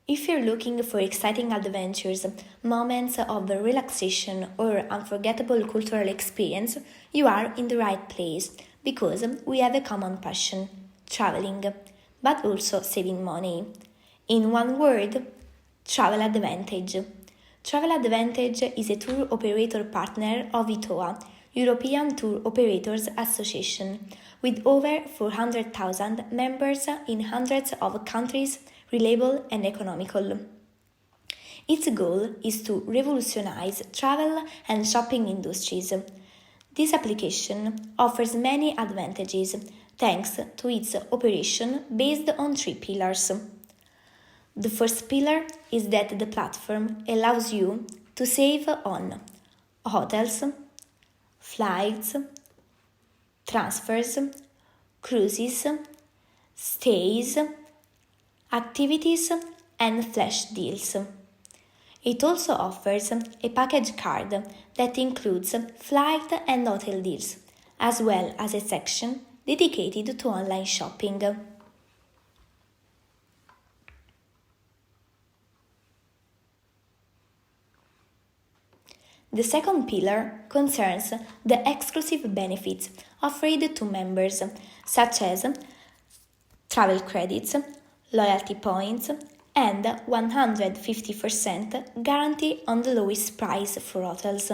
If you're looking for exciting adventures, moments of relaxation, or unforgettable cultural experience, you are in the right place because we have a common passion traveling, but also saving money. In one word, Travel Advantage. Travel Advantage is a tour operator partner of ITOA, European Tour Operators Association, with over 400,000 members in hundreds of countries, reliable and economical. Its goal is to revolutionize travel and shopping industries. This application offers many advantages thanks to its operation based on three pillars. The first pillar is that the platform allows you to save on hotels, flights, transfers, cruises, stays, activities, and flash deals. It also offers a package card that includes flight and hotel deals, as well as a section dedicated to online shopping. The second pillar concerns the exclusive benefits offered to members, such as travel credits, loyalty points, and 150% guarantee on the lowest price for hotels.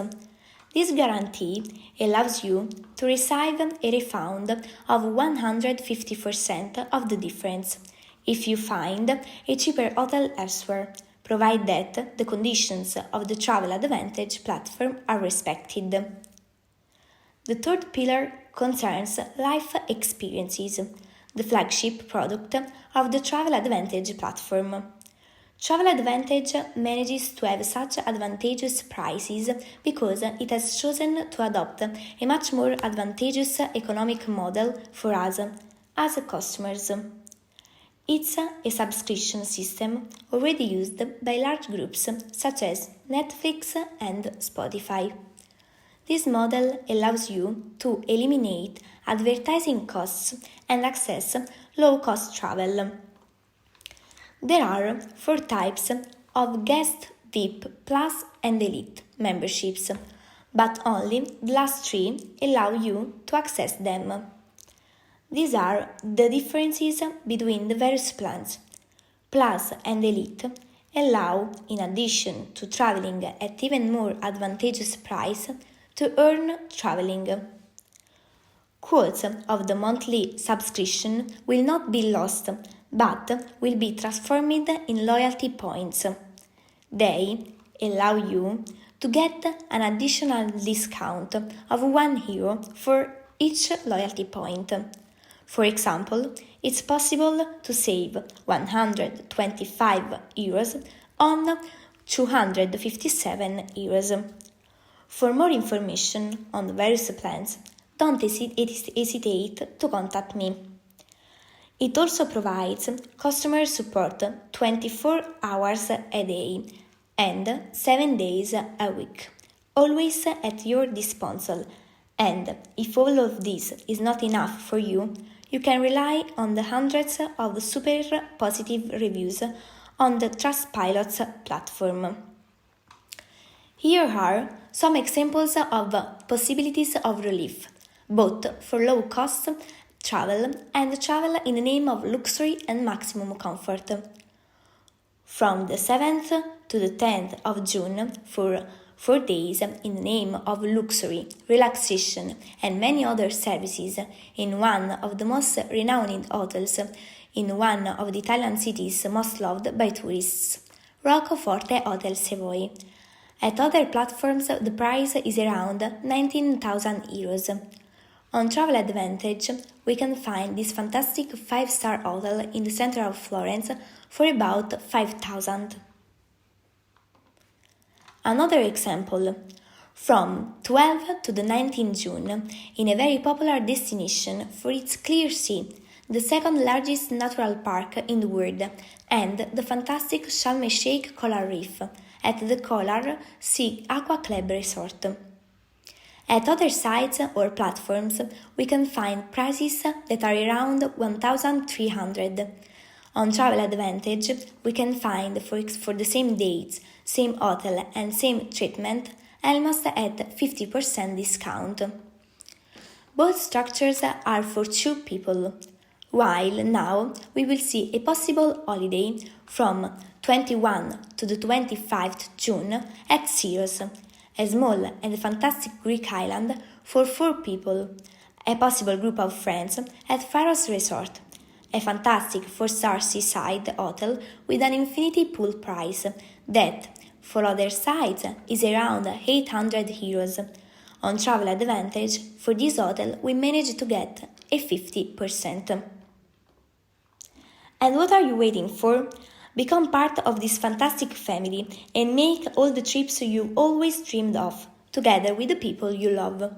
This guarantee allows you to receive a refund of 150% of the difference if you find a cheaper hotel elsewhere, provided that the conditions of the Travel Advantage platform are respected. The third pillar concerns life experiences, the flagship product of the Travel Advantage platform. Travel Advantage manages to have such advantageous prices because it has chosen to adopt a much more advantageous economic model for us as customers. It's a subscription system already used by large groups such as Netflix and Spotify. This model allows you to eliminate advertising costs and access low-cost travel. There are 4 types of Guest, VIP, Plus and Elite memberships, but only the last 3 allow you to access them. These are the differences between the various plans. Plus and Elite allow, in addition to traveling at even more advantageous price, to earn traveling. Quotes of the monthly subscription will not be lost, but will be transformed in loyalty points. They allow you to get an additional discount of €1 for each loyalty point. For example, it's possible to save €125 on €257. For more information on the various plans, don't hesitate to contact me. It also provides customer support 24 hours a day and 7 days a week, always at your disposal. And if all of this is not enough for you, you can rely on the hundreds of super positive reviews on the Trustpilot platform. Here are some examples of possibilities of relief, both for low-cost travel and travel in the name of luxury and maximum comfort. From the 7th to the 10th of June for 4 days in the name of luxury, relaxation and many other services in one of the most renowned hotels in one of the Italian cities most loved by tourists, Roccoforte Hotel Savoy. At other platforms, the price is around €19,000. On Travel Advantage, we can find this fantastic 5-star hotel in the center of Florence for about €5,000. Another example, from 12 to the 19th June, in a very popular destination for its clear sea, the second largest natural park in the world, and the fantastic Sharm el-Sheikh Coral Reef at the Coral Sea Aqua Club Resort. At other sites or platforms, we can find prices that are around 1,300. On Travel Advantage, we can find for the same dates, same hotel and same treatment, almost at 50% discount. Both structures are for 2 people, while now we will see a possible holiday from 21 to the 25th June at Syros, a small and fantastic Greek island for 4 people, a possible group of friends at Pharos Resort, a fantastic 4-star seaside hotel with an infinity pool price that, for other sites, is around 800 euros. On Travel Advantage, for this hotel we managed to get a 50%. And what are you waiting for? Become part of this fantastic family and make all the trips you always dreamed of, together with the people you love.